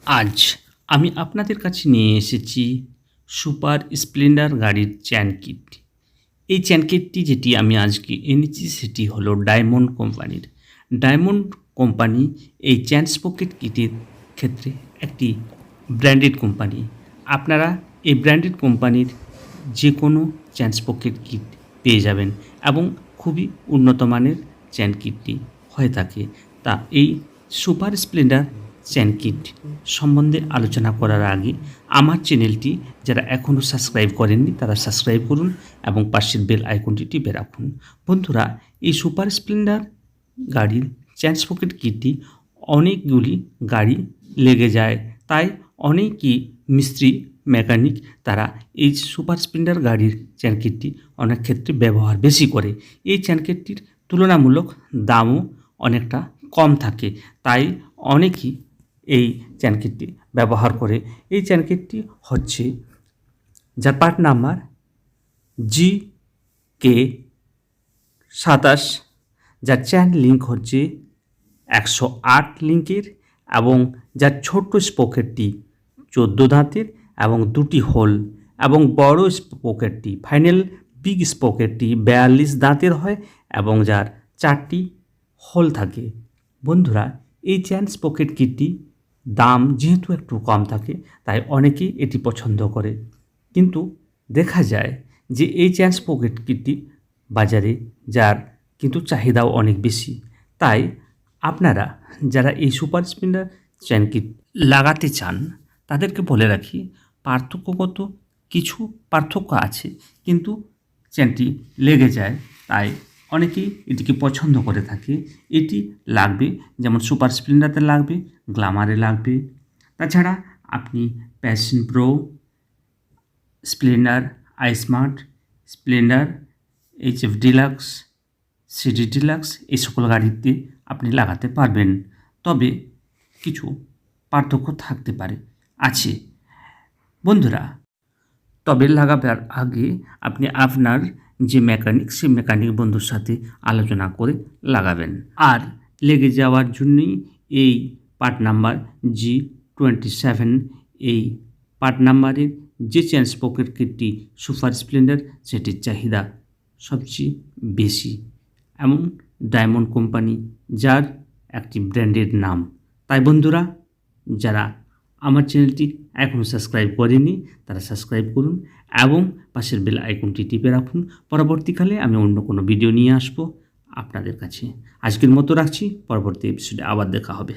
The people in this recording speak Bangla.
আজ আমি আপনাদের কাছে নিয়ে এসেছি সুপার স্প্লেন্ডার গাড়ির চেন কিট। এই চেন কিটটি যেটি আমি আজকে এনেছি সেটি হলো ডায়মন্ড কোম্পানির। ডায়মন্ড কোম্পানি এই চেন স্পকেট কিটের ক্ষেত্রে একটি ব্র্যান্ডেড কোম্পানি। আপনারা এই ব্র্যান্ডেড কোম্পানির যে কোনো চেন স্পকেট কিট পেয়ে যাবেন এবং খুবই উন্নত মানের চেন কিটটি হয়ে থাকে। তা এই সুপার স্প্লেন্ডার চেন কিট সম্বন্ধে আলোচনা করার আগে আমার চ্যানেলটি যারা এখনও সাবস্ক্রাইব করেননি তারা সাবস্ক্রাইব করুন এবং পাশের বেল আইকনটি টিপে রাখুন। বন্ধুরা, এই সুপার স্প্লেন্ডার গাড়ির চেন স্পকেট কিটটি অনেকগুলি গাড়ি লেগে যায়, তাই অনেকই মিস্ত্রি মেকানিক তারা এই সুপার স্প্লেন্ডার গাড়ির চেন কিটটি অনেক ক্ষেত্রে ব্যবহার বেশি করে। এই চেন কিটটির তুলনামূলক দামও অনেকটা কম থাকে, তাই অনেকেই এই চেন কিটটি ব্যবহার করে। এই চেন কিটটি হচ্ছে যার পার্ট নাম্বার GK27, যার চেন লিঙ্ক হচ্ছে 108 লিঙ্কের এবং যার ছোট্ট স্পকেটটি 14 দাঁতের এবং 2টি হোল এবং বড় স্পকেটটি ফাইনাল বিগ স্পকেটটি 42 দাঁতের হয় এবং যার 4টি হোল থাকে। বন্ধুরা, এই চেন স্পকেট কিটটি দাম যেহেতু একটু কম থাকে তাই অনেকেই এটি পছন্দ করে, কিন্তু দেখা যায় যে এই চেন স্পকেট কিটটি বাজারে যার কিন্তু চাহিদাও অনেক বেশি। তাই আপনারা যারা এই সুপার স্প্লেন্ডার চেন কিট লাগাতে চান তাদেরকে বলে রাখি, পার্থক্যগত কিছু পার্থক্য আছে, কিন্তু চেনটি লেগে যায় তাই অনেকেই এটিকে পছন্দ করে থাকে। এটি লাগবে যেমন সুপার স্প্লেন্ডারে লাগবে, গ্ল্যামারে লাগবে, তাছাড়া আপনি Passion Pro, Splendor, iSmart, Splendor, HF Deluxe, CD Deluxe এই সকল গাড়িতে আপনি লাগাতে পারবেন। তবে কিছু পার্থক্য থাকতে পারে, আছে। বন্ধুরা, তবে লাগাবার আগে আপনি আপনার যে মেকানিক সেই মেকানিক বন্ধুর সাথে আলোচনা করে লাগাবেন। আর লেগে যাওয়ার জন্যই এই পার্ট নাম্বার G27, এই পার্ট নাম্বারের যে চেন স্পকেট কিটটি সুপার স্প্লেন্ডার সেটির চাহিদা সবচেয়ে বেশি, এমন ডায়মন্ড কোম্পানি যার একটি ব্র্যান্ডের নাম। তাই বন্ধুরা, যারা আমার চ্যানেলটি এখনও সাবস্ক্রাইব করেনি তারা সাবস্ক্রাইব করুন এবং পাশের বেল আইকনটি টিপে রাখুন। পরবর্তীকালে আমি অন্য কোনো ভিডিও নিয়ে আসবো আপনাদের কাছে। আজকের মতো রাখছি, পরবর্তী এপিসোডে আবার দেখা হবে।